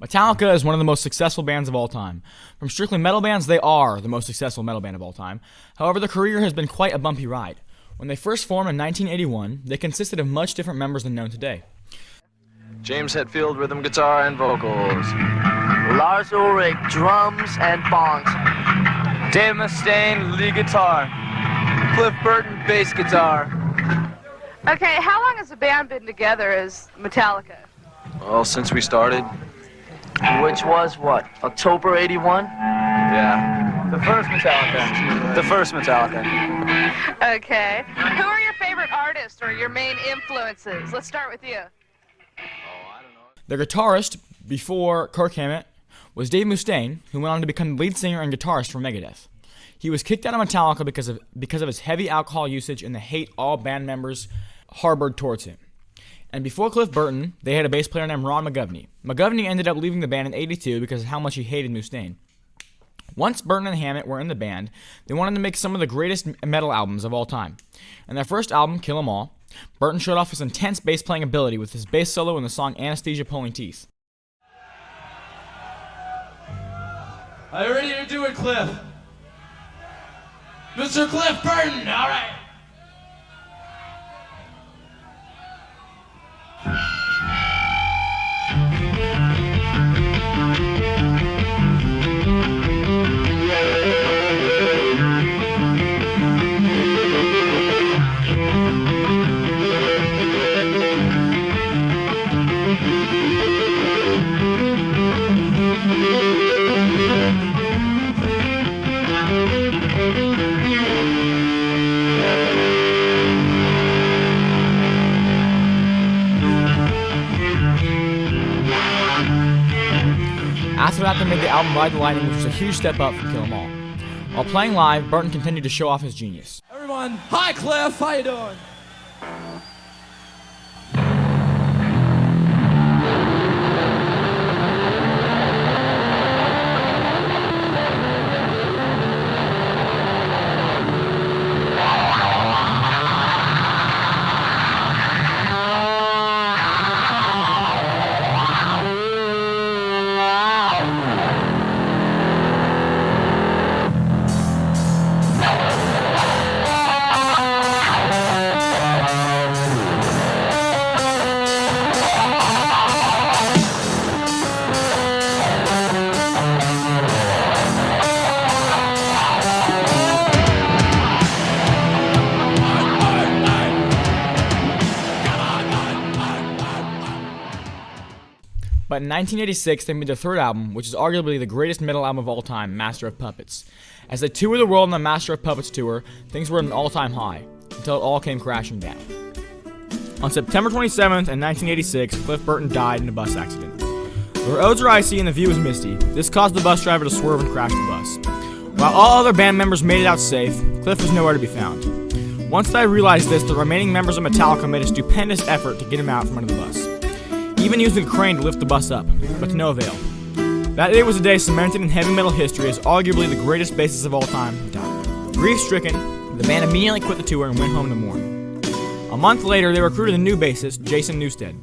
Metallica is one of the most successful bands of all time. From strictly metal bands, they are the most successful metal band of all time. However, their career has been quite a bumpy ride. When they first formed in 1981, they consisted of much different members than known today. James Hetfield, rhythm guitar and vocals. Lars Ulrich, drums and bongs. Dave Mustaine, lead guitar. Cliff Burton, bass guitar. Okay, how long has the band been together as Metallica? Well, since we started. Which was what? October 81? Yeah. The first Metallica. Okay. Who are your favorite artists or your main influences? Let's start with you. Their guitarist, before Kirk Hammett, was Dave Mustaine, who went on to become the lead singer and guitarist for Megadeth. He was kicked out of Metallica because of his heavy alcohol usage and the hate all band members harbored towards him. And before Cliff Burton, they had a bass player named Ron McGovney. McGovney ended up leaving the band in '82 because of how much he hated Mustaine. Once Burton and Hammett were in the band, they wanted to make some of the greatest metal albums of all time. In their first album, Kill 'Em All, Burton showed off his intense bass playing ability with his bass solo in the song Anesthesia Pulling Teeth. Are you ready to do it, Cliff? Mr. Cliff Burton, all right. After that, they made the album Ride the Lightning, which was a huge step up from Kill 'Em All. While playing live, Burton continued to show off his genius. Everyone, hi Cliff, how you doing? But in 1986, they made their third album, which is arguably the greatest metal album of all time, Master of Puppets. As they toured the world on the Master of Puppets tour, things were at an all-time high, until it all came crashing down. On September 27th, in 1986, Cliff Burton died in a bus accident. The roads were icy and the view was misty. This caused the bus driver to swerve and crash the bus. While all other band members made it out safe, Cliff was nowhere to be found. Once they realized this, the remaining members of Metallica made a stupendous effort to get him out from under the bus, even using a crane to lift the bus up, but to no avail. That day was a day cemented in heavy metal history as arguably the greatest bassist of all time died. Grief-stricken, the band immediately quit the tour and went home to mourn. A month later, they recruited a new bassist, Jason Newsted.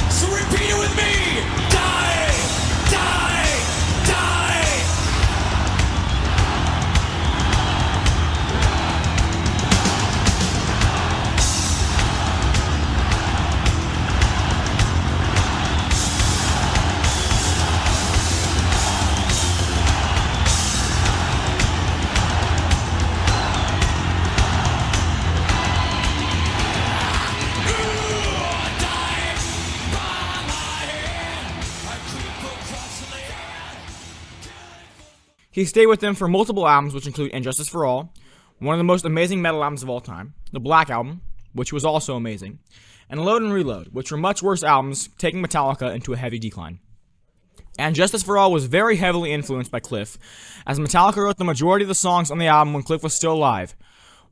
So repeat it with me! Die! Die! Die! He stayed with them for multiple albums, which include Injustice for All, one of the most amazing metal albums of all time, the Black Album, which was also amazing, and Load and Reload, which were much worse albums, taking Metallica into a heavy decline. And Justice for All was very heavily influenced by Cliff, as Metallica wrote the majority of the songs on the album when Cliff was still alive.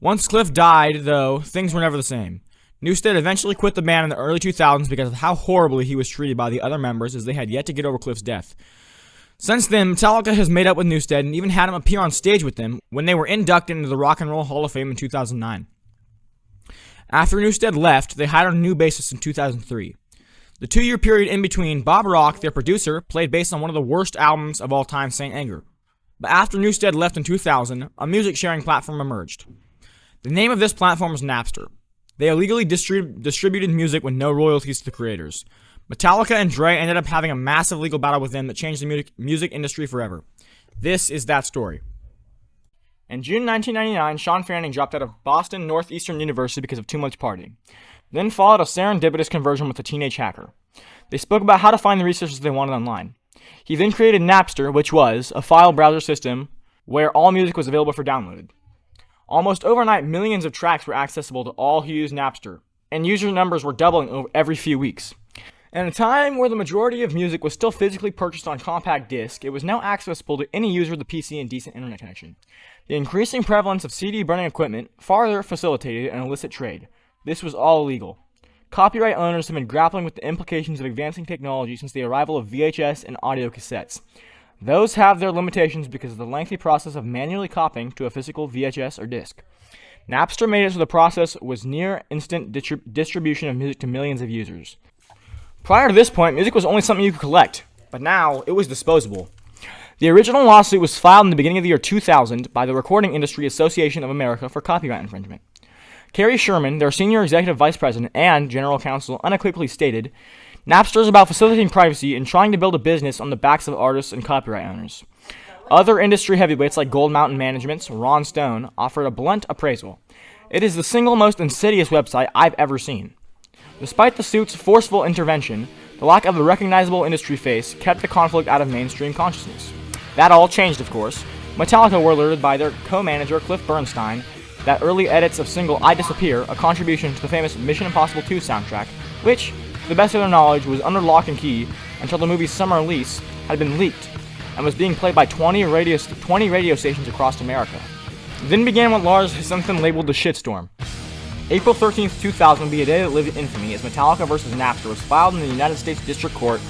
Once Cliff died, though, things were never the same. Newsted eventually quit the band in the early 2000s because of how horribly he was treated by the other members, as they had yet to get over Cliff's death. Since then, Metallica has made up with Newsted and even had him appear on stage with them when they were inducted into the Rock and Roll Hall of Fame in 2009. After Newsted left, they hired a new bassist in 2003. The 2-year period in between, Bob Rock, their producer, played bass on one of the worst albums of all time, Saint Anger. But after Newsted left in 2000, a music sharing platform emerged. The name of this platform was Napster. They illegally distributed music with no royalties to the creators. Metallica and Dre ended up having a massive legal battle with them that changed the music industry forever. This is that story. In June 1999, Sean Fanning dropped out of Boston Northeastern University because of too much partying. Then followed a serendipitous conversion with a teenage hacker. They spoke about how to find the resources they wanted online. He then created Napster, which was a file browser system where all music was available for download. Almost overnight, millions of tracks were accessible to all who used Napster, and user numbers were doubling every few weeks. In a time where the majority of music was still physically purchased on compact disc, it was now accessible to any user with a PC and decent internet connection. The increasing prevalence of CD burning equipment further facilitated an illicit trade. This was all illegal. Copyright owners have been grappling with the implications of advancing technology since the arrival of VHS and audio cassettes. Those have their limitations because of the lengthy process of manually copying to a physical VHS or disc. Napster made it so the process was near instant distribution of music to millions of users. Prior to this point, music was only something you could collect, but now it was disposable. The original lawsuit was filed in the beginning of the year 2000 by the Recording Industry Association of America for copyright infringement. Carrie Sherman, their senior executive vice president and general counsel, unequivocally stated, Napster is about facilitating privacy and trying to build a business on the backs of artists and copyright owners. Other industry heavyweights like Gold Mountain Management's Ron Stone offered a blunt appraisal. It is the single most insidious website I've ever seen. Despite the suit's forceful intervention, the lack of a recognizable industry face kept the conflict out of mainstream consciousness. That all changed, of course. Metallica were alerted by their co-manager Cliff Bernstein that early edits of single I Disappear, a contribution to the famous Mission Impossible 2 soundtrack, which, to the best of their knowledge, was under lock and key until the movie's summer release, had been leaked and was being played by 20 radio stations across America. Then began what Lars has since been labeled the shitstorm. April 13th, 2000 would be a day that lived in infamy as Metallica vs. Napster was filed in the United States District Court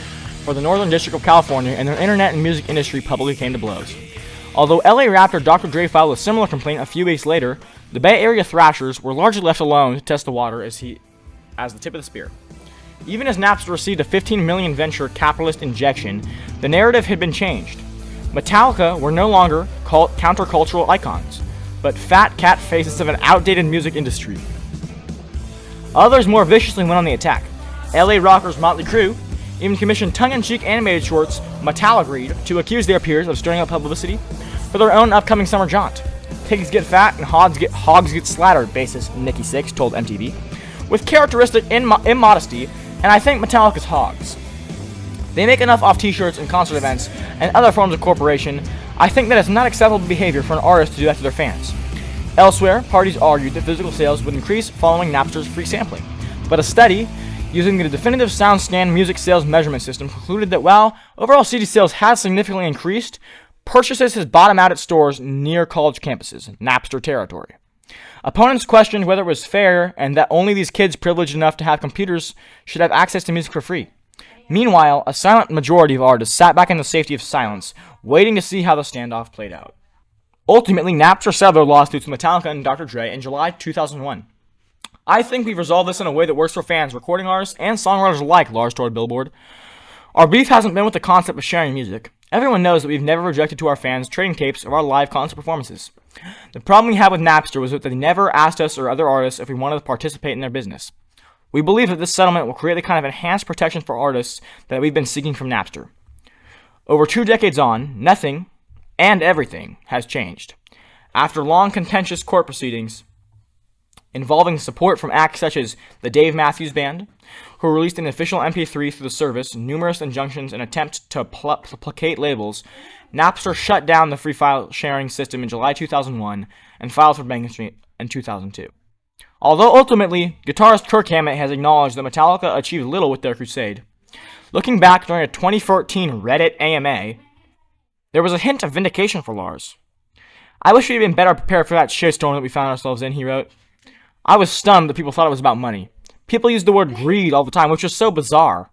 for the Northern District of California, and their internet and music industry publicly came to blows. Although LA Raptor Dr. Dre filed a similar complaint a few weeks later, the Bay Area Thrashers were largely left alone to test the water as the tip of the spear. Even as Napster received a $15 million venture capitalist injection, the narrative had been changed. Metallica were no longer countercultural icons, but fat cat faces of an outdated music industry. Others more viciously went on the attack. LA rockers Motley Crue even commissioned tongue-in-cheek animated shorts Metallagreed to accuse their peers of stirring up publicity for their own upcoming summer jaunt. Pigs get fat and hogs get slaughtered, bassist Nikki Sixx told MTV, with characteristic immodesty, and I think Metallica's hogs. They make enough off t-shirts and concert events and other forms of corporation. I think that it's not acceptable behavior for an artist to do that to their fans. Elsewhere, parties argued that physical sales would increase following Napster's free sampling, but a study using the definitive SoundScan music sales measurement system concluded that while overall CD sales has significantly increased, purchases has bottomed out at stores near college campuses, Napster territory. Opponents questioned whether it was fair and that only these kids privileged enough to have computers should have access to music for free. Meanwhile, a silent majority of artists sat back in the safety of silence, waiting to see how the standoff played out. Ultimately, Napster settled their lawsuits with Metallica and Dr. Dre in July 2001. I think we've resolved this in a way that works for fans, recording artists, and songwriters alike, Lars told Billboard. Our beef hasn't been with the concept of sharing music. Everyone knows that we've never rejected to our fans trading tapes of our live concert performances. The problem we had with Napster was that they never asked us or other artists if we wanted to participate in their business. We believe that this settlement will create the kind of enhanced protection for artists that we've been seeking from Napster. Over 2 decades on, nothing and everything has changed. After long contentious court proceedings involving support from acts such as the Dave Matthews Band, who released an official MP3 through the service, numerous injunctions, and attempts to placate labels, Napster shut down the free file sharing system in July 2001 and filed for bankruptcy in 2002. Although ultimately, guitarist Kirk Hammett has acknowledged that Metallica achieved little with their crusade. Looking back during a 2014 Reddit AMA, there was a hint of vindication for Lars. I wish we'd been better prepared for that shitstorm that we found ourselves in, he wrote. I was stunned that people thought it was about money. People used the word greed all the time, which was so bizarre.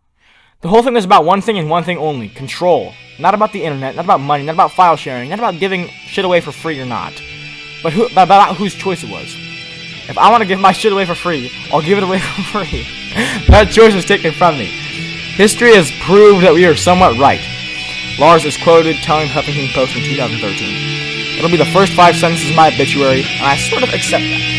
The whole thing was about one thing and one thing only, control. Not about the internet, not about money, not about file sharing, not about giving shit away for free or not. But about whose choice it was. If I want to give my shit away for free, I'll give it away for free. That choice was taken from me. History has proved that we are somewhat right. Lars is quoted telling the Huffington Post in 2013. It'll be the first 5 sentences of my obituary, and I sort of accept that.